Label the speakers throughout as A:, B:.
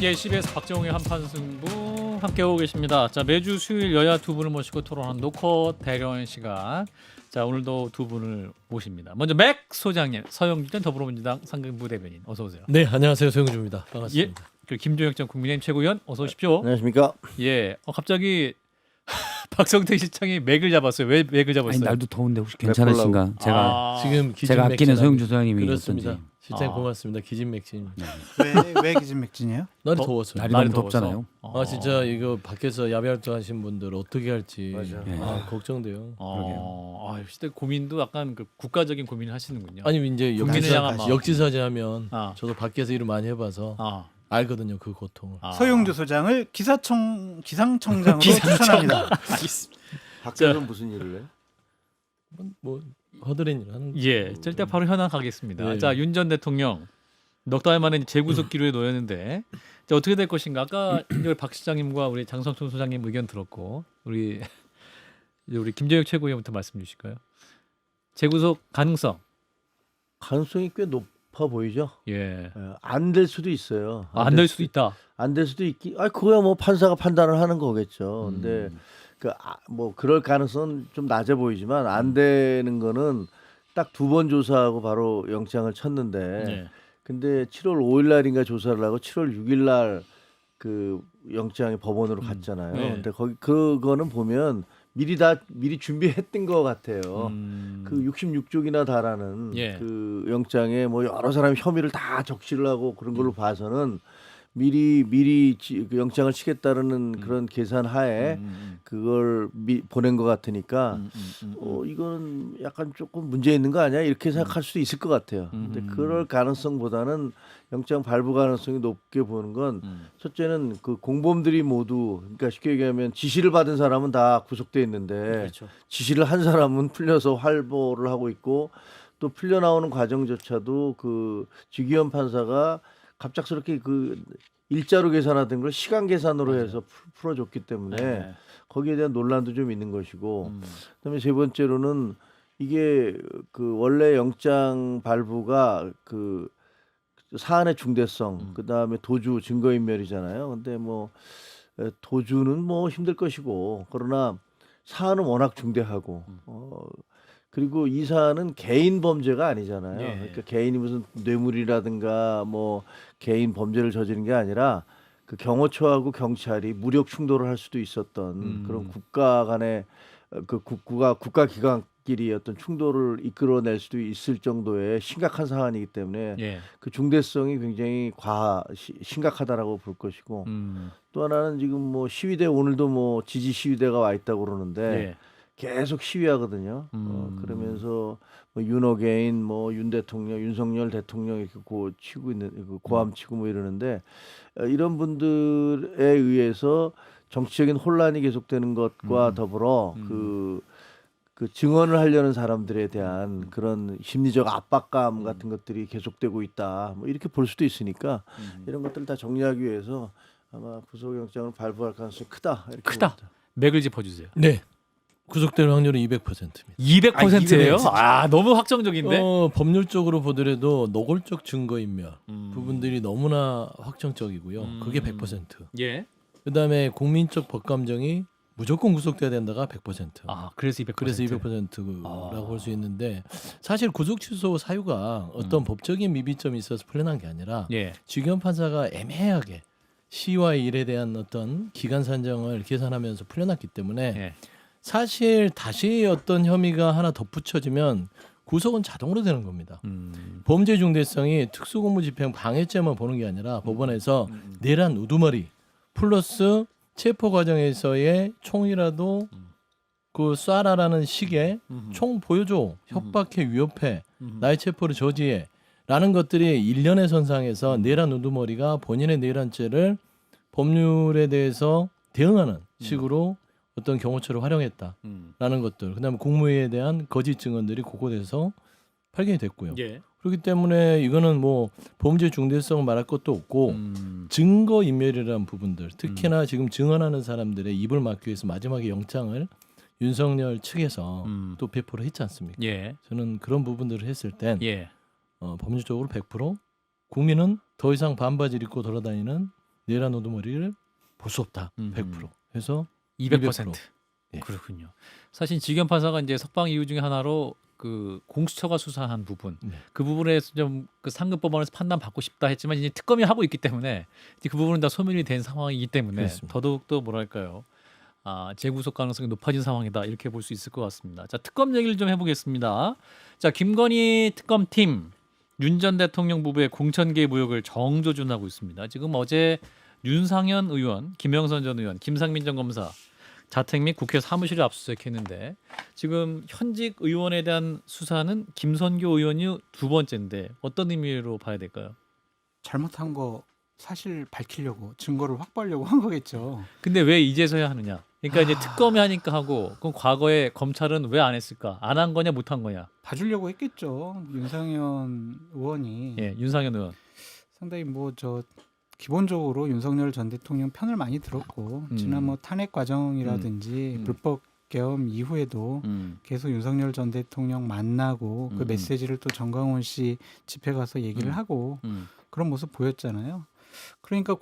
A: 예, CBS 박정우의 한판 승부 함께하고 계십니다. 자, 매주 수요일 여야 두 분을 모시고 토론하는 노컷 대련 시간. 자, 오늘도 두 분을 모십니다. 먼저 맥 소장님, 서영주 전 더불어민주당 상근부 대변인, 어서 오세요.
B: 네, 안녕하세요. 소영주입니다. 반갑습니다.
A: 예, 그리고 김종혁 전 국민의힘 최고위원, 어서 오십시오.
C: 안녕하십니까?
A: 예, 갑자기 박성태 시장이 맥을 잡았어요. 왜 맥을 잡았어요?
D: 아니, 날도 더운데 혹시 괜찮으신가?
B: 지금
D: 제가 아끼는 소영주 소장님이
B: 그렇습니다.
D: 어떤지.
B: 실장 고맙습니다. 기진맥진.
E: 왜 기진맥진이에요?
B: 날이 더웠어요.
D: 날이
A: 날이
D: 너무 덥잖아요.
B: 진짜 이거 밖에서 야외 활동하신 분들 어떻게 할지
D: 예.
B: 걱정돼요.
A: 시대 고민도 약간 그 국가적인 고민을 하시는군요.
B: 아니 이제
A: 국민을 향한 마음.
B: 역지사지 하면
A: 아.
B: 저도 밖에서 일을 많이 해봐서 알거든요. 그 고통을.
E: 서용주 소장을 기상청장으로 추천합니다.
A: 알겠습니다.
C: 밖에서 무슨 일을 해?
B: 뭐 허드렛 일 하는
A: 예, 절대 바로 현안 가겠습니다.
B: 네.
A: 자, 윤 전 대통령 넉 달 만에 재구속 기로에 놓였는데 자, 어떻게 될 것인가? 아까 이제 박 시장님과 우리 장성춘 소장님 의견 들었고 우리 김재혁 최고위원부터 말씀 주실까요? 재구속 가능성.
C: 가능성이 꽤 높아 보이죠.
A: 예.
C: 안 될 수도 있어요.
A: 안 될 수도 있다.
C: 안 될 수도 있기. 그거야 뭐 판사가 판단을 하는 거겠죠. 근데 뭐 그럴 가능성은 좀 낮아 보이지만 안 되는 거는 딱 두 번 조사하고 바로 영장을 쳤는데
A: 예.
C: 근데 7월 5일 날인가 조사를 하고 7월 6일 날 그 영장이 법원으로 갔잖아요.
A: 네.
C: 근데 거기 그거는 보면 미리 준비했던 것 같아요. 그 66쪽이나 달하는
A: 예.
C: 그 영장에 뭐 여러 사람이 혐의를 다 적시를 하고 그런 걸로 봐서는 미리 그 영장을 치겠다는 그런 계산 하에 그걸 보낸 것 같으니까 이거는 약간 조금 문제 있는 거 아니야? 이렇게 생각할 수도 있을 것 같아요. 근데 그럴 가능성보다는 영장 발부 가능성이 높게 보는 건 첫째는 그 공범들이 모두 그러니까 쉽게 얘기하면 지시를 받은 사람은 다 구속돼 있는데
A: 그렇죠.
C: 지시를 한 사람은 풀려서 활보를 하고 있고 또 풀려 나오는 과정조차도 그 주기현 판사가 갑작스럽게 그 일자로 계산하던 걸 시간 계산으로 해서 풀어줬기 때문에
A: 네.
C: 거기에 대한 논란도 좀 있는 것이고 그다음에 세 번째로는 이게 그 원래 영장 발부가 그 사안의 중대성 그다음에 도주 증거인멸이잖아요. 근데 뭐 도주는 뭐 힘들 것이고 그러나 사안은 워낙 중대하고 그리고 이 사안은 개인 범죄가 아니잖아요.
A: 예.
C: 그러니까 개인이 무슨 뇌물이라든가 뭐 개인 범죄를 저지른 게 아니라 그 경호처하고 경찰이 무력 충돌을 할 수도 있었던 그런 국가 간의 그 국가 기관끼리 어떤 충돌을 이끌어낼 수도 있을 정도의 심각한 사안이기 때문에
A: 예.
C: 그 중대성이 굉장히 심각하다라고 볼 것이고 또 하나는 지금 뭐 시위대 오늘도 뭐 지지 시위대가 와 있다고 그러는데
A: 예.
C: 계속 시위하거든요. 그러면서 뭐 윤어게인, 뭐 윤 대통령, 윤석열 대통령 이렇게 치고 있는 고함 치고 뭐 이러는데 이런 분들에 의해서 정치적인 혼란이 계속되는 것과 더불어 그 증언을 하려는 사람들에 대한 그런 심리적 압박감 같은 것들이 계속되고 있다. 뭐 이렇게 볼 수도 있으니까 이런 것들을 다 정리하기 위해서 아마 구속영장을 발부할 가능성이 크다. 이렇게
A: 크다.
C: 봅니다.
A: 맥을 짚어주세요.
B: 네. 구속될 확률은 200%입니다.
A: 200%예요? 너무 확정적인데.
B: 법률적으로 보더라도 노골적 증거인멸 부분들이 너무나 확정적이고요. 그게 100%.
A: 예.
B: 그다음에 국민적 법감정이 무조건 구속돼야 된다가 100%.
A: 그래서 200%.
B: 그래서 200%라고 볼 수 있는데 사실 구속 취소 사유가 어떤 법적인 미비점이 있어서 풀려난 게 아니라
A: 예.
B: 주기현 판사가 애매하게 시와 일에 대한 어떤 기간 산정을 계산하면서 풀려났기 때문에
A: 예.
B: 사실 다시 어떤 혐의가 하나 덧붙여지면 구속은 자동으로 되는 겁니다. 범죄 중대성이 특수공무집행 방해죄만 보는 게 아니라 법원에서 내란 우두머리 플러스 체포 과정에서의 총이라도 그 쏴라라는 식의 총 보여줘 협박해 위협해 나의 체포를 저지해 라는 것들이 일련의 선상에서 내란 우두머리가 본인의 내란죄를 법률에 대해서 대응하는 식으로 어떤 경호처를 활용했다라는 것들, 그다음에 국무회의에 대한 거짓 증언들이 고고돼서 발견이 됐고요.
A: 예.
B: 그렇기 때문에 이거는 뭐 범죄 중대성을 말할 것도 없고 증거 인멸이라는 부분들, 특히나 지금 증언하는 사람들의 입을 막기 위해서 마지막에 영장을 윤석열 측에서 또 배포를 했지 않습니까?
A: 예.
B: 저는 그런 부분들을 했을 땐
A: 예.
B: 법률적으로 100% 국민은 더 이상 반바지를 입고 돌아다니는 내란 우두머리를 볼 수 없다. 100%. 해서
A: 200%.
B: 예.
A: 그렇군요. 사실 지겸 판사가 이제 석방 이유 중에 하나로 그 공수처가 수사한 부분,
B: 네.
A: 그 부분에서 좀 그 상급법원에서 판단 받고 싶다 했지만 이제 특검이 하고 있기 때문에 이제 그 부분은 다 소멸이 된 상황이기 때문에
B: 그렇습니다.
A: 더더욱 또 뭐랄까요, 재구속 가능성이 높아진 상황이다 이렇게 볼 수 있을 것 같습니다. 자, 특검 얘기를 좀 해보겠습니다. 자, 김건희 특검팀 윤 전 대통령 부부의 공천 개입 의혹을 정조준하고 있습니다. 지금 어제 윤상현 의원, 김영선 전 의원, 김상민 전 검사 자택 및 국회 사무실을 압수수색했는데 지금 현직 의원에 대한 수사는 김선교 의원이 두 번째인데 어떤 의미로 봐야 될까요?
E: 잘못한 거 사실 밝히려고 증거를 확보하려고 한 거겠죠.
A: 근데 왜 이제서야 하느냐? 그러니까 이제 특검이 하니까 하고 그럼 과거에 검찰은 왜 안 했을까? 안 한 거냐 못 한 거냐?
E: 봐주려고 했겠죠. 윤상현 의원이
A: 예, 윤상현 의원.
E: 상당히 뭐 저 기본적으로 윤석열 전 대통령 편을 많이 들었고 지난 뭐 탄핵 과정이라든지 불법 계엄 이후에도 계속 윤석열 전 대통령 만나고 그 메시지를 또 정강원 씨 집회 가서 얘기를 하고 그런 모습 보였잖아요. 그러니까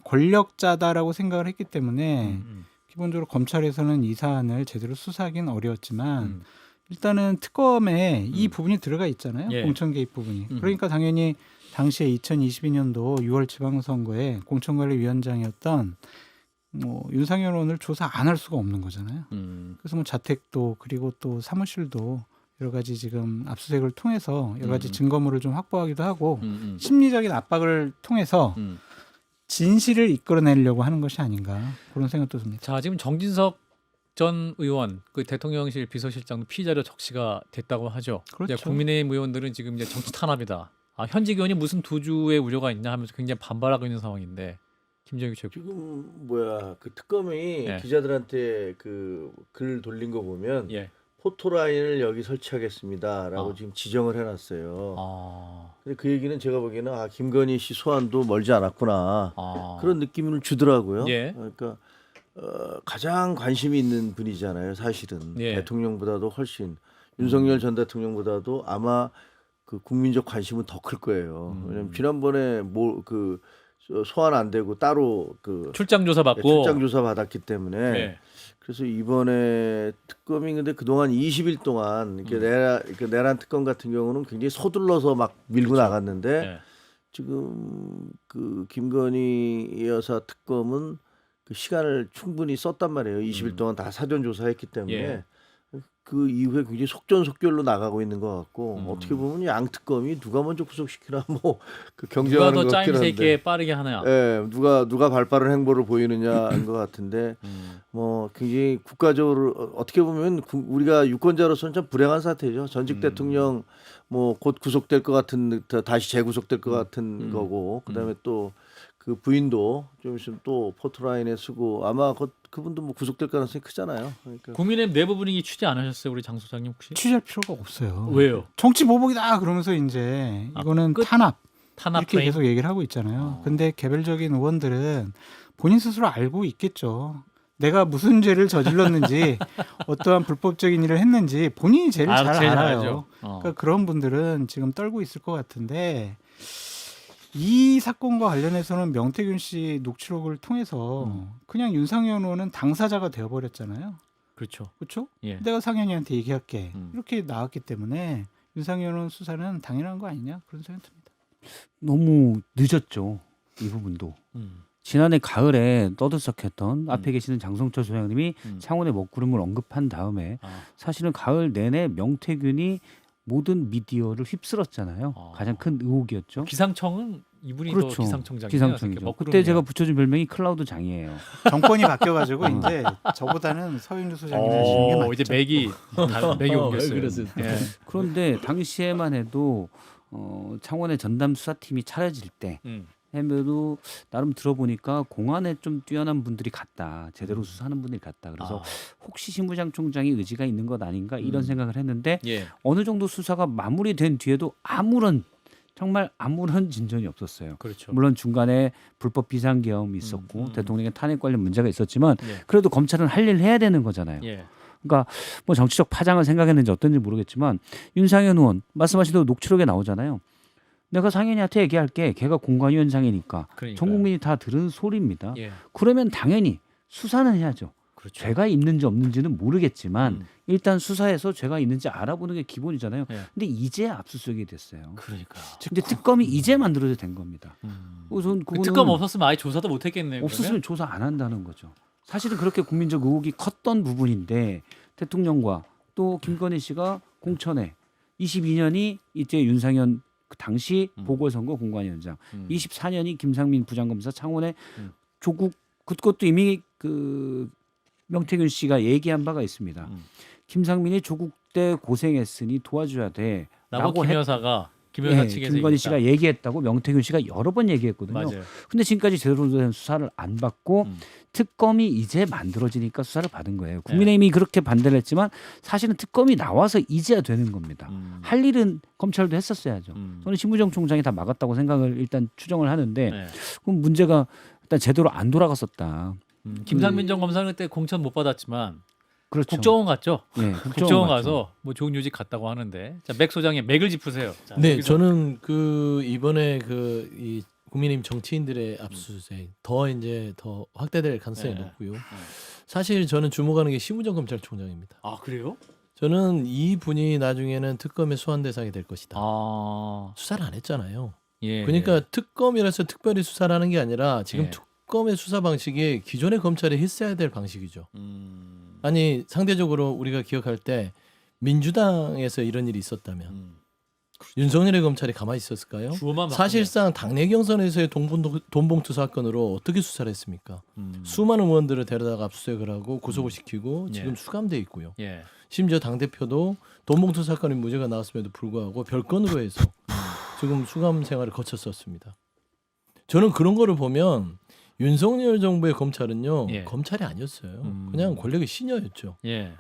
E: 권력자다라고 생각을 했기 때문에 기본적으로 검찰에서는 이 사안을 제대로 수사하기는 어려웠지만 일단은 특검에 이 부분이 들어가 있잖아요.
A: 예.
E: 공천 개입 부분이. 그러니까 당연히 당시에 2022년도 6월 지방선거에 공천관리위원장이었던 뭐 윤상현 의원을 조사 안 할 수가 없는 거잖아요. 그래서 뭐 자택도 그리고 또 사무실도 여러 가지 지금 압수수색을 통해서 여러 가지 증거물을 좀 확보하기도 하고 심리적인 압박을 통해서 진실을 이끌어내려고 하는 것이 아닌가 그런 생각도 듭니다.
A: 자, 지금 정진석 전 의원, 그 대통령실 비서실장 피의자료 적시가 됐다고 하죠.
E: 그렇죠.
A: 이제 국민의힘 의원들은 지금 이제 정치 탄압이다. 현직 의원이 무슨 도주의 우려가 있냐 하면서 굉장히 반발하고 있는 상황인데 김정일 최고.
C: 지금 그 특검이
A: 예.
C: 기자들한테 그 글 돌린 거 보면
A: 예.
C: 포토라인을 여기 설치하겠습니다라고 지금 지정을 해놨어요. 근데 그 얘기는 제가 보기에는 김건희 씨 소환도 멀지 않았구나 그런 느낌을 주더라고요.
A: 예.
C: 그러니까 가장 관심이 있는 분이잖아요, 사실은.
A: 예.
C: 대통령보다도 훨씬 윤석열 전 대통령보다도 아마 그 국민적 관심은 더 클 거예요. 왜냐면 지난번에 소환 안 되고 따로
A: 출장 조사 받고
C: 출장 조사 받았기 때문에
A: 예.
C: 그래서 이번에 특검이 근데 그동안 20일 동안 이렇게 내란 특검 같은 경우는 굉장히 서둘러서 막 밀고 나갔는데
A: 예.
C: 지금 그 김건희 여사 특검은 그 시간을 충분히 썼단 말이에요. 20일 동안 다 사전 조사했기 때문에
A: 예.
C: 그 이후에 굉장히 속전속결로 나가고 있는 것 같고 어떻게 보면 양 특검이 누가 먼저 구속시키나 뭐 그
A: 누가
C: 경쟁하는
A: 더
C: 것 같긴
A: 짜임새
C: 한데.
A: 있게 빠르게 하느냐.
C: 예, 누가 발빠른 행보를 보이느냐인 것 같은데 뭐 굉장히 국가적으로 어떻게 보면 우리가 유권자로서는 참 불행한 사태죠. 전직 대통령 뭐 곧 구속될 것 같은 다시 재구속될 것 같은 거고 그다음에 또 그 부인도 좀 있으면 또 포토라인에 쓰고 아마 그분도 뭐 구속될 가능성이 크잖아요. 그러니까
A: 국민의힘 내부 분위기 취재 안 하셨어요, 우리 장 소장님 혹시?
E: 취재할 필요가 없어요.
A: 왜요?
E: 정치 보복이다 그러면서 이제 이거는
A: 끝?
E: 탄압
A: 탄압
E: 이렇게
A: 프레임?
E: 계속 얘기를 하고 있잖아요. 근데 개별적인 의원들은 본인 스스로 알고 있겠죠. 내가 무슨 죄를 저질렀는지 어떠한 불법적인 일을 했는지 본인이 제일 잘
A: 제일
E: 알아요.
A: 알죠.
E: 그러니까 그런 분들은 지금 떨고 있을 것 같은데 이 사건과 관련해서는 명태균 씨 녹취록을 통해서 그냥 윤상현 의원은 당사자가 되어버렸잖아요.
A: 그렇죠.
E: 그렇죠?
A: 예.
E: 내가 상현이한테 얘기할게. 이렇게 나왔기 때문에 윤상현 의원 수사는 당연한 거 아니냐 그런 생각이 듭니다.
D: 너무 늦었죠. 이 부분도. 지난해 가을에 떠들썩했던 앞에 계시는 장성철 소장님이 창원의 먹구름을 언급한 다음에 사실은 가을 내내 명태균이 모든 미디어를 휩쓸었잖아요. 가장 큰 의혹이었죠.
A: 기상청은 이분이
D: 그렇죠.
A: 더 기상청장이에요.
D: 기상청이죠. 그때 제가 붙여준 별명이 클라우드 장이에요.
E: 정권이 바뀌어가지고 이제 저보다는 서윤주 소장님이 하시는 게 맞죠.
A: 이제 맥이 옮겼어요.
B: 그래서
A: 예.
D: 그런데 당시에만 해도 창원의 전담 수사팀이 차려질 때 해도 나름 들어보니까 공안에 좀 뛰어난 분들이 갔다. 제대로 수사하는 분들이 갔다. 그래서 혹시 신부장 총장이 의지가 있는 것 아닌가 이런 생각을 했는데
A: 예.
D: 어느 정도 수사가 마무리된 뒤에도 정말 아무런 진전이 없었어요.
A: 그렇죠.
D: 물론 중간에 불법 비상계엄이 있었고 대통령의 탄핵 관련 문제가 있었지만
A: 예.
D: 그래도 검찰은 할 일 해야 되는 거잖아요.
A: 예.
D: 그러니까 뭐 정치적 파장을 생각했는지 어떤지 모르겠지만 윤상현 의원 말씀하신 대로 녹취록에 나오잖아요. 내가 상현이한테 얘기할게. 걔가 공관위원장이니까.
A: 그러니까요.
D: 전 국민이 다 들은 소리입니다.
A: 예.
D: 그러면 당연히 수사는 해야죠.
A: 그렇죠.
D: 죄가 있는지 없는지는 모르겠지만 일단 수사해서 죄가 있는지 알아보는 게 기본이잖아요.
A: 예.
D: 근데 이제 압수수색이 됐어요.
A: 그러니까.
D: 근데 특검이 이제 만들어져 된 겁니다. 우선
A: 그
D: 그거는
A: 특검 없었으면 아예 조사도 못 했겠네요.
D: 없었으면 조사 안 한다는 거죠. 사실은 그렇게 국민적 의혹이 컸던 부분인데 대통령과 또 김건희 씨가 공천에 22년이 이제 윤상현 그 당시 보궐선거 공관위원장, 24년이 김상민 부장검사 창원의 조국 그것도 이미 그 명태균 씨가 얘기한 바가 있습니다. 김상민이 조국 때 고생했으니 도와줘야 돼.
A: 라고 김 여사가
D: 예,
A: 측에서
D: 김건희
A: 얘기했다.
D: 씨가 얘기했다고 명태균 씨가 여러 번 얘기했거든요.
A: 맞아요.
D: 근데 지금까지 제대로 된 수사를 안 받고 특검이 이제 만들어지니까 수사를 받은 거예요. 국민의힘이 그렇게 반대를 했지만 사실은 특검이 나와서 이제야 되는 겁니다. 할 일은 검찰도 했었어야죠. 저는 신무정 총장이 다 막았다고 생각을 일단 추정을 하는데
A: 네.
D: 그럼 문제가 일단 제대로 안 돌아갔었다.
A: 김상민 전 검사는 그때 공천 못 받았지만
D: 그렇죠.
A: 국정원 갔죠.
D: 예,
A: 국정원
D: 갔죠.
A: 가서 뭐 좋은 요직 갔다고 하는데 자, 맥 소장님 맥을 짚으세요. 자,
B: 네,
A: 여기서.
B: 저는 그 이번에 그 이 국민의힘 정치인들의 압수수색 더 이제 더 확대될 가능성이
A: 네.
B: 높고요. 사실 저는 주목하는 게 심우정 검찰총장입니다.
A: 아 그래요?
B: 저는 이 분이 나중에는 특검의 소환 대상이 될 것이다.
A: 아
B: 수사를 안 했잖아요.
A: 예.
B: 그러니까 특검이라서 특별히 수사를 하는 게 아니라 지금
A: 예.
B: 특검의 수사 방식이 기존의 검찰이 했어야 될 방식이죠.
A: 음.
B: 아니 상대적으로 우리가 기억할 때 민주당에서 이런 일이 있었다면 윤석열의 검찰이 가만히 있었을까요?
A: 주어만
B: 사실상 당내 경선에서의 돈봉투 사건으로 어떻게 수사를 했습니까?
A: 바꾸면.
B: 수많은 의원들을 데려다가 압수수색을 하고 구속을 시키고
A: 예.
B: 지금 수감돼 있고요.
A: 예.
B: 심지어 당 대표도 돈봉투 사건이 무죄가 나왔음에도 불구하고 별건으로 해서 지금 수감 생활을 거쳤었습니다. 저는 그런 거를 보면 윤석열 정부의 검찰은요
A: 예.
B: 검찰이 아니었어요. 그냥 권력의 신여였죠.
A: 예.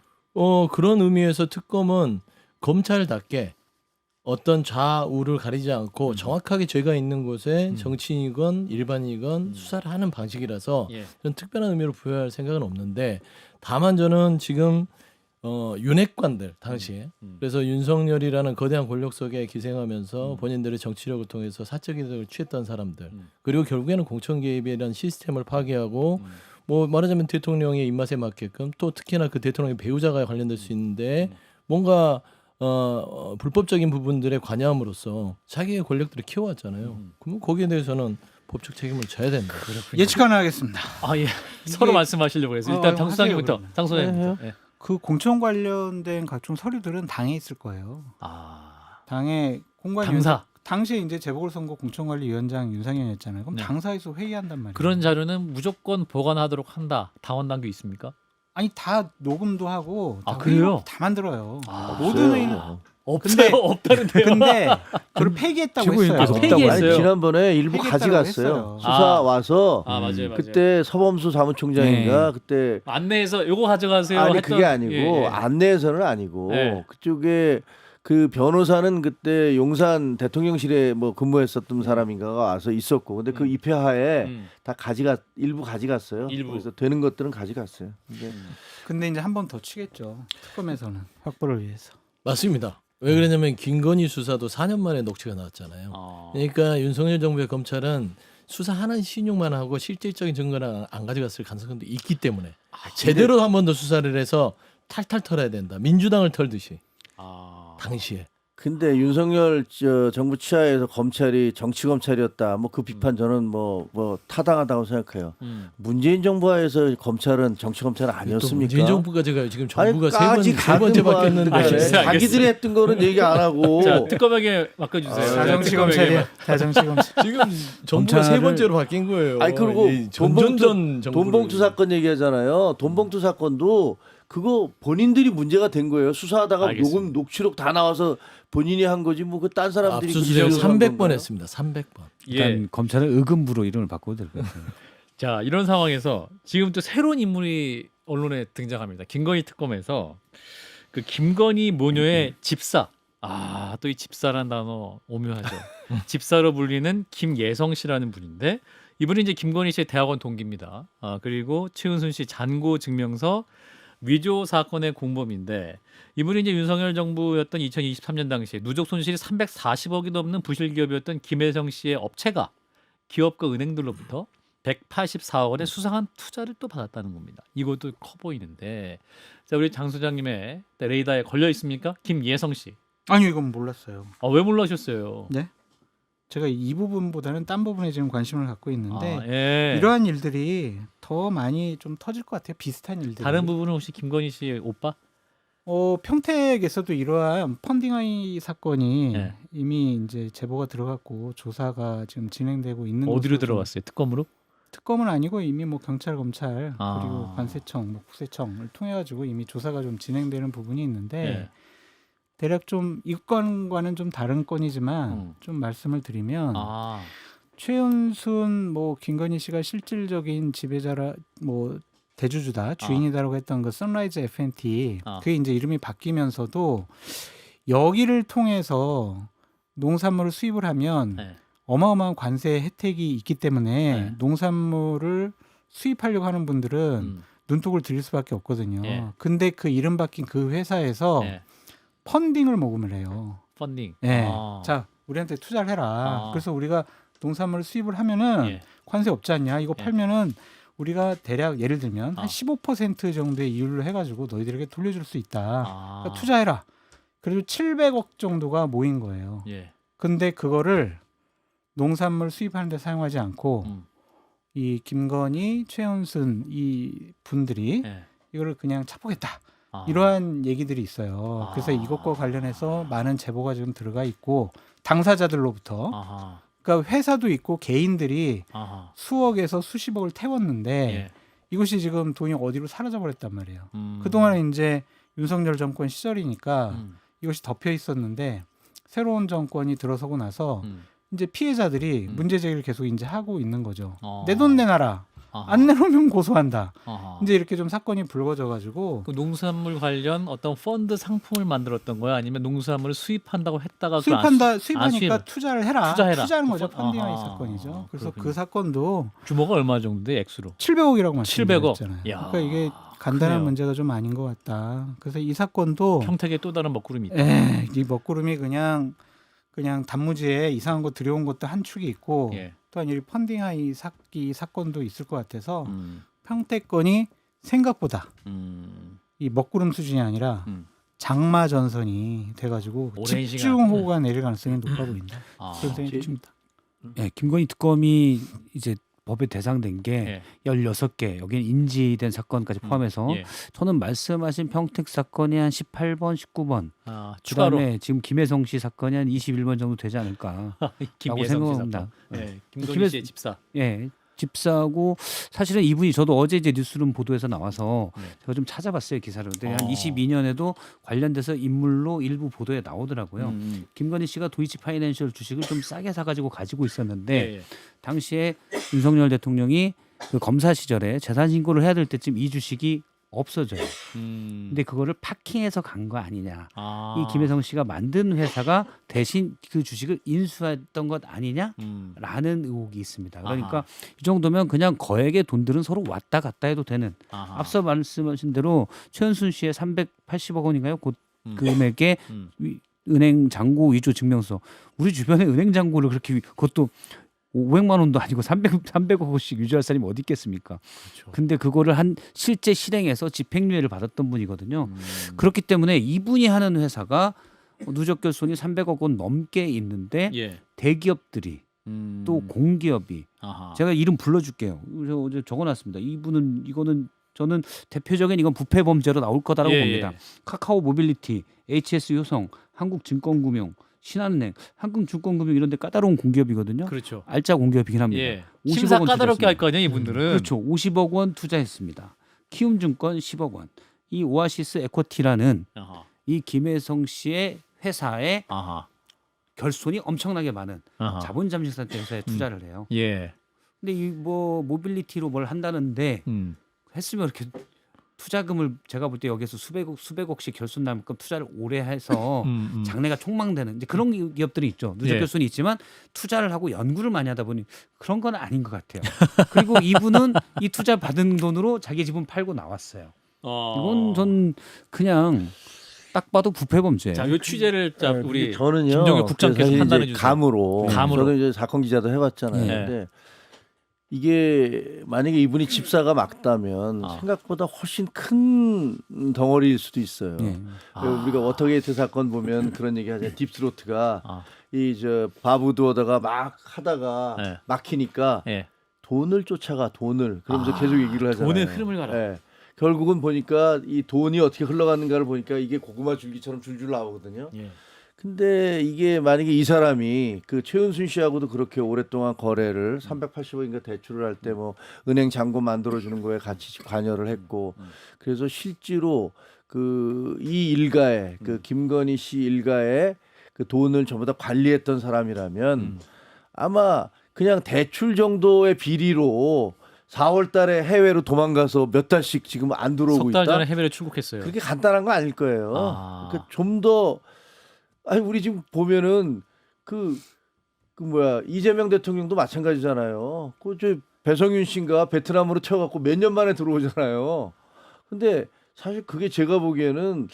B: 그런 의미에서 특검은 검찰답게 어떤 좌우를 가리지 않고 정확하게 죄가 있는 곳에 정치인이건 일반인이건 수사를 하는 방식이라서
A: 예.
B: 저는 특별한 의미로 부여할 생각은 없는데 다만 저는 지금 윤핵관들 당시에 그래서 윤석열이라는 거대한 권력 속에 기생하면서 본인들의 정치력을 통해서 사적 이득을 취했던 사람들 그리고 결국에는 공천 개입이라는 시스템을 파괴하고 뭐 말하자면 대통령의 입맛에 맞게끔 또 특히나 그 대통령의 배우자가 관련될 수 있는데 뭔가 불법적인 부분들에 관여함으로써 자기의 권력들을 키워왔잖아요. 그러면 거기에 대해서는 법적 책임을 져야 된다.
E: 예측 가능하겠습니다.
A: 아 예. 서로 말씀하시려고 해서 일단 장 소장님부터.
E: 하세요,
A: 장 소장님부터. 예.
E: 그 공천 관련된 각종 서류들은 당에 있을 거예요.
A: 아
E: 당의 공관위
A: 당사
E: 당시에 이제 재보궐선거 공천관리위원장 윤상현이었잖아요. 그럼
A: 네.
E: 당사에서 회의한단 말이에요.
A: 그런 자료는 무조건 보관하도록 한다. 당원 당규 있습니까?
E: 아니 다 녹음도 하고 다
A: 아, 그래요?
E: 회의록 다 만들어요.
A: 아,
E: 모든 회의는
A: 없어요. 없다는데요.
E: 근데 그걸 폐기했다고
D: 지구인
E: 했어요.
D: 계속
A: 폐기했어요.
C: 아니, 지난번에 일부
E: 폐기했다고
C: 가져갔어요.
E: 했어요.
C: 수사
A: 아.
C: 와서
A: 아 맞아요, 맞아요.
C: 그때 서범수 사무총장인가 그때
A: 안내해서 요거 가져가세요.
C: 아니
A: 했던-
C: 그게 아니고
A: 예, 예.
C: 안내에서는 아니고
A: 예.
C: 그쪽에 그 변호사는 그때 용산 대통령실에 뭐 근무했었던 사람인가가 와서 있었고 근데 그 입회하에 다 일부 가져갔어요.
A: 일부.
C: 그래서 되는 것들은 가져갔어요.
E: 근데 이제 한 번 더 치겠죠. 특검에서는 확보를 위해서.
B: 맞습니다. 왜 그러냐면 김건희 수사도 4년 만에 녹취가 나왔잖아요. 그러니까 윤석열 정부의 검찰은 수사 하나의 신용만 하고 실질적인 증거를 안 가져갔을 가능성도 있기 때문에 제대로 한 번 더 수사를 해서 탈탈 털어야 된다. 민주당을 털듯이 당시에.
C: 근데 윤석열 정부 치하에서 검찰이 정치 검찰이었다. 뭐 그 비판 저는 뭐 타당하다고 생각해요. 문재인 정부 하에서 검찰은 정치 검찰은 아니었습니까?
B: 문재인 정부까지 가요. 지금
C: 아니,
B: 정부가
C: 까지
B: 세 번째
C: 가든
B: 바뀌었는데
C: 뭐
A: 알겠어요.
C: 자기들이 했던 거는 얘기 안 하고
A: 자 특검에게 맡겨주세요.
E: 자정치
A: 특검에게
E: 검찰이야. 자정치 검찰.
B: 지금 정부가 세
D: 검찰을-
B: 번째로 바뀐 거예요.
C: 아니 그리고
B: 이 전전전 정부를.
C: 돈봉투 사건 얘기하잖아요. 돈봉투 사건도 그거 본인들이 문제가 된 거예요. 수사하다가
A: 알겠습니다.
C: 녹취록 다 나와서 본인이 한 거지 뭐 그 딴 사람들이
B: 압수수색
C: 그 기록을 한
B: 300번
C: 건가요?
B: 했습니다. 300번.
D: 일단
A: 예.
D: 검찰은 의금부로 이름을 바꿔도 될 것 같아요.
A: 자 이런 상황에서 지금 또 새로운 인물이 언론에 등장합니다. 김건희 특검에서 그 김건희 모녀의 집사. 또 이 집사란 단어 오묘하죠. 집사로 불리는 김예성 씨라는 분인데 이분이 이제 김건희 씨의 대학원 동기입니다. 그리고 최은순 씨 잔고 증명서 위조 사건의 공범인데 이분이 이제 윤석열 정부였던 2023년 당시에 누적 손실이 340억이 넘는 부실 기업이었던 김혜성 씨의 업체가 기업과 은행들로부터 184억 원의 수상한 투자를 또 받았다는 겁니다. 이것도 커 보이는데 자 우리 장 소장님의 레이더에 걸려 있습니까? 김예성 씨.
E: 아니 이건 몰랐어요.
A: 왜 몰라셨어요?
E: 네? 제가 이 부분보다는 딴 부분에 지금 관심을 갖고 있는데
A: 예.
E: 이러한 일들이 더 많이 좀 터질 것 같아요. 비슷한 일들이.
A: 다른 부분은 혹시 김건희 씨 오빠?
E: 평택에서도 이러한 펀딩하이 사건이
A: 네.
E: 이미 이제 제보가 들어갔고 조사가 지금 진행되고 있는
A: 어디로
E: 것으로
A: 들어갔어요? 특검으로?
E: 특검은 아니고 이미 뭐 경찰, 검찰
A: 아.
E: 그리고 관세청, 뭐 국세청을 통해 가지고 이미 조사가 좀 진행되는 부분이 있는데
A: 예.
E: 대략 좀 이 건과는 좀 다른 건이지만 좀 말씀을 드리면
A: 아.
E: 최은순 뭐 김건희 씨가 실질적인 지배자라 뭐 대주주다 주인이다라고 했던 그 선라이즈 F&T 그게 이제 이름이 바뀌면서도 여기를 통해서 농산물을 수입을 하면
A: 네.
E: 어마어마한 관세 혜택이 있기 때문에
A: 네.
E: 농산물을 수입하려고 하는 분들은 눈독을 들일 수밖에 없거든요.
A: 예.
E: 근데 그 이름 바뀐 그 회사에서
A: 예.
E: 펀딩을 모금을 해요.
A: 펀딩.
E: 예.
A: 아.
E: 자, 우리한테 투자를 해라.
A: 아.
E: 그래서 우리가 농산물을 수입을 하면은
A: 예.
E: 관세 없지 않냐? 이거
A: 예.
E: 팔면은 우리가 대략 예를 들면 한
A: 아.
E: 15% 정도의 이율로 해가지고 너희들에게 돌려줄 수 있다.
A: 아.
E: 그러니까 투자해라. 그래도 700억 정도가 모인 거예요.
A: 예.
E: 근데 그거를 농산물 수입하는 데 사용하지 않고 이 김건희, 최은순 이 분들이
A: 예.
E: 이거를 그냥 착복했다.
A: 아.
E: 이러한 얘기들이 있어요. 그래서
A: 아.
E: 이것과 관련해서 많은 제보가 지금 들어가 있고 당사자들로부터
A: 아하.
E: 그러니까 회사도 있고 개인들이
A: 아하.
E: 수억에서 수십억을 태웠는데
A: 예.
E: 이것이 지금 돈이 어디로 사라져 버렸단 말이에요.
A: 음.
E: 그동안은 이제 윤석열 정권 시절이니까
A: 음.
E: 이것이 덮여 있었는데 새로운 정권이 들어서고 나서
A: 음.
E: 이제 피해자들이 문제 제기를 계속 이제 하고 있는 거죠.
A: 어.
E: 내 돈 내놔라.
A: 아하.
E: 안 내놓으면 고소한다.
A: 아하.
E: 이제 이렇게 좀 사건이 불거져가지고
A: 그 농산물 관련 어떤 펀드 상품을 만들었던 거야? 아니면 농산물을 수입한다고 했다가 그걸 안
E: 수입하니까
A: 수입.
E: 투자를 해라.
A: 투자해라.
E: 투자하는 거죠.
A: 아하.
E: 펀딩하이 사건이죠. 그래서
A: 그렇군요.
E: 그 사건도
A: 규모가 얼마 정도인데 액수로?
E: 700억이라고
A: 700억.
E: 말씀드렸잖아요.
A: 야,
E: 그러니까 이게 간단한
A: 크네요.
E: 문제가 좀 아닌 것 같다. 그래서 이 사건도
A: 평택에 또 다른 먹구름이 있다.
E: 이 먹구름이 그냥 단무지에 이상한 거 들여온 것도 한 축이 있고
A: 예.
E: 또한 이 펀딩하이 사건도 있을 것 같아서
A: 음.
E: 평택건이 생각보다
A: 음.
E: 이 먹구름 수준이 아니라
A: 음.
E: 장마 전선이 돼가지고
A: 오랜
E: 집중호우가 내릴 가능성이 높아 보인다.
A: 아.
E: 그런 생각이 듭니다.
D: 예, 김건희 특검이 이제 법에 대상된 게
A: 예.
D: 16개 여기는 인지된 사건까지 포함해서
A: 예.
D: 저는 말씀하신 평택 사건이 한 18번, 19번
A: 아, 추가로
D: 그다음에 지금 김혜성 씨 사건이 한 21번 정도 되지 않을까
A: 김예성 씨
D: 생각합니다.
A: 사건. 예. 김건희
D: 김혜-
A: 씨의 집사.
D: 예, 집사고 사실은 이분이 저도 어제 이제 뉴스룸 보도에서 나와서
A: 네.
D: 제가 좀 찾아봤어요 기사를. 근데 한
A: 어.
D: 22년에도 관련돼서 인물로 일부 보도에 나오더라고요.
A: 음.
D: 김건희 씨가 도이치 파이낸셜 주식을 좀 싸게 사가지고 있었는데
A: 예.
D: 당시에 윤석열 대통령이 그 검사 시절에 재산 신고를 해야 될 때쯤 이 주식이 없어져요. 근데 그거를 파킹해서 간 거 아니냐.
A: 아.
D: 이 김혜성 씨가 만든 회사가 대신 그 주식을 인수했던 것 아니냐? 라는 의혹이 있습니다. 그러니까
A: 아하.
D: 이 정도면 그냥 거액의 돈들은 서로 왔다 갔다 해도 되는.
A: 아하.
D: 앞서 말씀하신 대로 최은순 씨의 380억 원인가요? 그
A: 음.
D: 금액의
A: 음.
D: 은행 잔고 위조 증명서. 우리 주변에 은행 잔고를 그렇게 그것도 500만 원도 아니고 300억씩 유지할 사람이 어디 있겠습니까?
A: 그렇죠.
D: 근데 그거를 한 실제 실행해서 집행유예를 받았던 분이거든요.
A: 음.
D: 그렇기 때문에 이분이 하는 회사가 누적 결손이 300억 원 넘게 있는데
A: 예.
D: 대기업들이 또 공기업이
A: 아하.
D: 제가 이름 불러줄게요. 그래서 어제 적어놨습니다. 이거는 저는 대표적인 이건 부패 범죄로 나올 거다라고
A: 예,
D: 봅니다.
A: 예.
D: 카카오 모빌리티, HS 효성, 한국증권금융, 신한은행, 한국증권금융 이런 데 까다로운 공기업이거든요.
A: 그렇죠.
D: 알짜 공기업이긴 합니다.
A: 예.
D: 50억
A: 심사
D: 원
A: 까다롭게 할
D: 투자했습니다.
A: 거 아니야 이분들은.
D: 그렇죠. 50억 원 투자했습니다. 키움증권 10억 원. 이 오아시스 에코티라는
A: 아하.
D: 이 김혜성 씨의 회사에
A: 아하.
D: 결손이 엄청나게 많은
A: 아하.
D: 자본 잠식 상태 회사에 투자를 해요.
A: 예.
D: 근데 이 뭐 모빌리티로 뭘 한다는데 했으면 이렇게 투자금을 제가 볼 때 여기서 수백억씩 결손 남금 투자를 오래 해서 장래가 촉망되는 이제 그런 기업들이 있죠. 누적
A: 예.
D: 결손이 있지만 투자를 하고 연구를 많이 하다 보니 그런 건 아닌 것 같아요. 그리고 이분은 이 투자 받은 돈으로 자기 집은 팔고 나왔어요. 이건 전 그냥 딱 봐도 부패 범죄예요.
A: 자, 이 취재를 자, 우리
C: 저는요.
A: 김정일 국장께서
C: 그래서
A: 판단해
C: 이제
A: 주세요.
C: 감으로.
A: 감으로.
C: 저도 이제 사건 기자도 해봤잖아요.
A: 네.
C: 근데 이게 만약에 이분이 집사가 맞다면
A: 아.
C: 생각보다 훨씬 큰 덩어리일 수도 있어요.
D: 예.
C: 우리가 워터게이트 사건 보면 그런 얘기 하잖아요. 딥스로트가
A: 아.
C: 이 저 바부두어다가 막 하다가
A: 네.
C: 막히니까
A: 예.
C: 돈을 쫓아가 돈을 그러면서 계속 얘기를 하잖아요.
A: 돈의 흐름을 가라.
C: 예. 결국은 보니까 이 돈이 어떻게 흘러가는가를 보니까 이게 고구마 줄기처럼 줄줄 나오거든요.
A: 예.
C: 근데 이게 만약에 이 사람이 그 최은순 씨하고도 그렇게 오랫동안 거래를 380억인가 대출을 할 때 뭐 은행 잔고 만들어 주는 거에 같이 관여를 했고 그래서 실제로 그 이 일가에 그 김건희 씨 일가에 그 돈을 전부 다 관리했던 사람이라면 아마 그냥 대출 정도의 비리로 4월 달에 해외로 도망가서 몇 달씩 지금 안 들어오고
A: 석 달
C: 있다.
A: 전에 해외로 출국했어요.
C: 그렇게 간단한 거 아닐 거예요.
A: 아.
C: 그러니까 좀 더 아니 우리 지금 보면은 그 뭐야 이재명 대통령도 마찬가지잖아요. 그 저 배성윤 씨인가 베트남으로 튀어갖고 몇 년 만에 들어오잖아요. 근데 사실 그게 제가 보기에는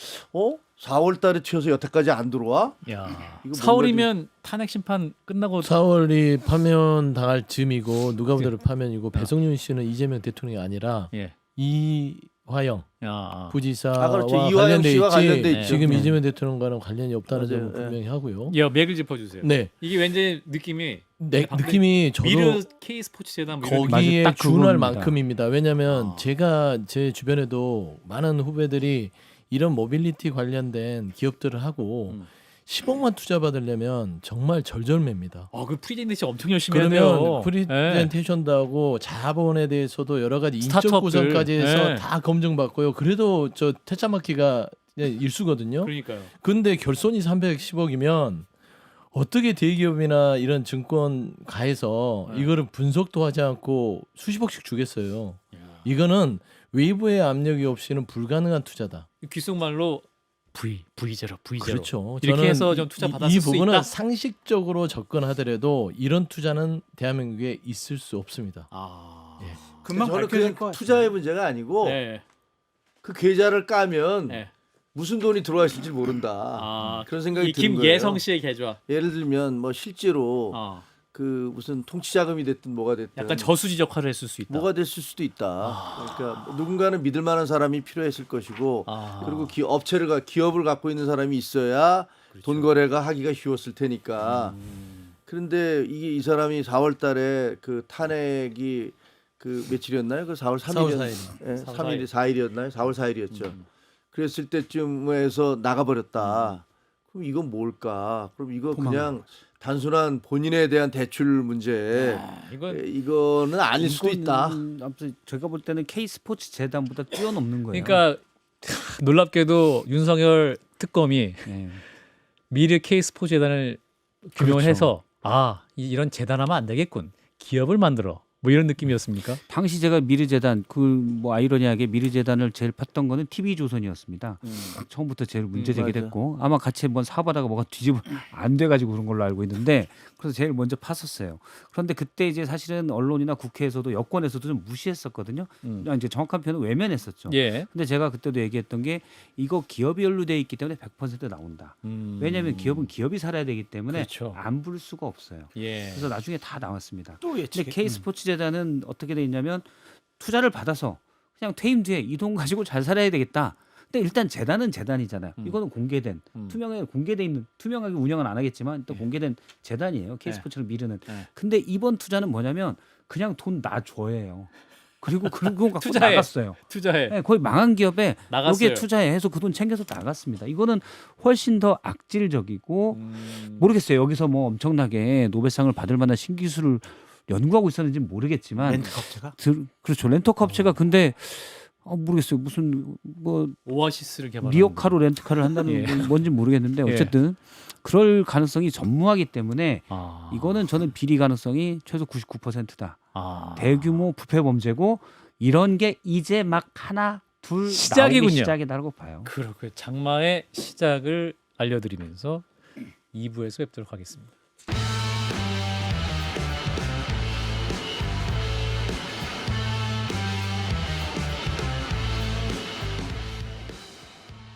C: 4월 달에 튀어서 여태까지 안 들어와?
A: 야.
C: 이거
A: 4월이면 탄핵 심판 끝나고
B: 4월이 파면 당할 즈음이고 누가 보더라도 파면이고 배성윤 씨는 이재명 대통령이 아니라
A: 예.
B: 이화영
A: 야.
B: 부지사와
C: 그렇죠. 이화영
B: 관련돼
C: 씨와
B: 있지
C: 관련돼
A: 있죠.
B: 지금
C: 네.
B: 이재명 대통령과는 관련이 없다는
C: 맞아요.
B: 점을 분명히 하고요.
A: 야, 맥을 짚어 주세요.
B: 네,
A: 이게 왠지 느낌이
B: 느낌이 저도
A: 미르 K 스포츠 재단 뭐 이런
B: 거기에
D: 맞아요. 딱
B: 준할
D: 그겁니다.
B: 만큼입니다. 왜냐하면
A: 아.
B: 제가 제 주변에도 많은 후배들이 이런 모빌리티 관련된 기업들을 하고 10억만 투자 받으려면 정말 절절매입니다.
A: 그 프리젠테이션 엄청 열심히 해야
B: 그러면
A: 돼요.
B: 프리젠테이션도 하고 자본에 대해서도 여러 가지 인적
A: 스타트업들.
B: 구성까지 해서
A: 네.
B: 다 검증받고요. 그래도 저 퇴짜 막히가 일수거든요.
A: 그러니까요.
B: 근데 결손이 310억이면 어떻게 대기업이나 이런 증권가에서
A: 네.
B: 이거를 분석도 하지 않고 수십억씩 주겠어요. 이거는 외부의 압력이 없이는 불가능한 투자다.
A: 귓속말로 V제로.
B: 그렇죠.
A: 이렇게
B: 저는
A: 해서 좀 투자
B: 이
A: 받았을 수
B: 부분은
A: 있다.
B: 상식적으로 접근하더라도 이런 투자는 대한민국에 있을 수 없습니다.
A: 아.
B: 예.
E: 금방
C: 저는
E: 밝혀질
C: 그냥
E: 것 같아요.
C: 투자의 문제가 아니고
A: 네.
C: 그 계좌를 까면
A: 네.
C: 무슨 돈이 들어와 있을지 모른다.
A: 아,
C: 그런 생각이
A: 이
C: 드는 거예요.
A: 김예성 씨의 계좌.
C: 예를 들면 뭐 실제로 그 무슨 통치자금이 됐든 뭐가 됐든
A: 약간 저수지 역할을 했을 수 있다.
C: 뭐가 됐을 수도 있다. 그러니까 누군가는 믿을 만한 사람이 필요했을 것이고 그리고 기업을 갖고 있는 사람이 있어야 돈 거래가 하기가 쉬웠을 테니까. 그런데 이 사람이 4월 달에 그 탄핵이 그 며칠이었나요? 그 4월 3일 3일이 4일이었나요? 4월 4일이었죠. 그랬을 때쯤에서 나가버렸다. 그럼 이건 뭘까? 그럼 이거 그냥 단순한 본인에 대한 대출 문제 이거는 아닐 수도 있다.
D: 아무튼 제가 볼 때는 K 스포츠 재단보다 뛰어넘는 거예요.
A: 그러니까 놀랍게도 윤석열 특검이
D: 예.
A: 미르 K 스포츠 재단을 규명을
D: 그렇죠.
A: 해서 이런 재단하면 안 되겠군. 기업을 만들어. 뭐 이런 느낌이었습니까?
D: 당시 제가 미르재단 그 뭐 아이러니하게 미르재단을 제일 팠던 거는 TV조선이었습니다. 처음부터 제일 문제 제기됐고 아마 같이 한번 사업하다가 뭐가 뒤집어 안 돼가지고 그런 걸로 알고 있는데 그래서 제일 먼저 팠었어요. 그런데 그때 이제 사실은 언론이나 국회에서도 여권에서도 좀 무시했었거든요. 이제 정확한 표현은 외면했었죠.
A: 예.
D: 근데 제가 그때도 얘기했던 게 이거 기업이 연루돼 있기 때문에 100% 나온다. 왜냐하면 기업은 기업이 살아야 되기 때문에
A: 그렇죠.
D: 안 부를 수가 없어요.
A: 예.
D: 그래서 나중에 다 나왔습니다.
E: 또
D: 근데
E: 예측.
D: K 스포츠 재단은 어떻게 돼 있냐면 투자를 받아서 그냥 퇴임 뒤에 이 돈 가지고 잘 살아야 되겠다. 근데 일단 재단은 재단이잖아요. 이거는 공개된 투명하게 공개돼 있는 투명하게 운영은 안 하겠지만 또 공개된 재단이에요. K 스포츠를 미르는. 근데 이번 투자는 뭐냐면 그냥 돈 놔줘예요. 그리고 그런 거 갖고
A: 투자해.
D: 나갔어요.
A: 투자해.
D: 네, 거의 망한 기업에
A: 나갔어요.
D: 여기에 투자해 해서 그 돈 챙겨서 나갔습니다. 이거는 훨씬 더 악질적이고 모르겠어요. 여기서 뭐 엄청나게 노벨상을 받을 만한 신기술을 연구하고 있었는지 모르겠지만
E: 렌트업체가
D: 그렇죠. 렌터카 업체가 근데 모르겠어요. 무슨 뭐
A: 오아시스를 개발.
D: 리어카로 렌트카를 한다는
A: 예.
D: 건 뭔지 모르겠는데
A: 예.
D: 어쨌든 그럴 가능성이 전무하기 때문에
A: 아.
D: 이거는 저는 비리 가능성이 최소 99%다.
A: 아.
D: 대규모 부패 범죄고 이런 게 이제 막 하나 둘
A: 시작이군요.
D: 나오기 시작이다라고 봐요.
A: 그렇고요. 장마의 시작을 알려드리면서 2부에서 뵙도록 하겠습니다.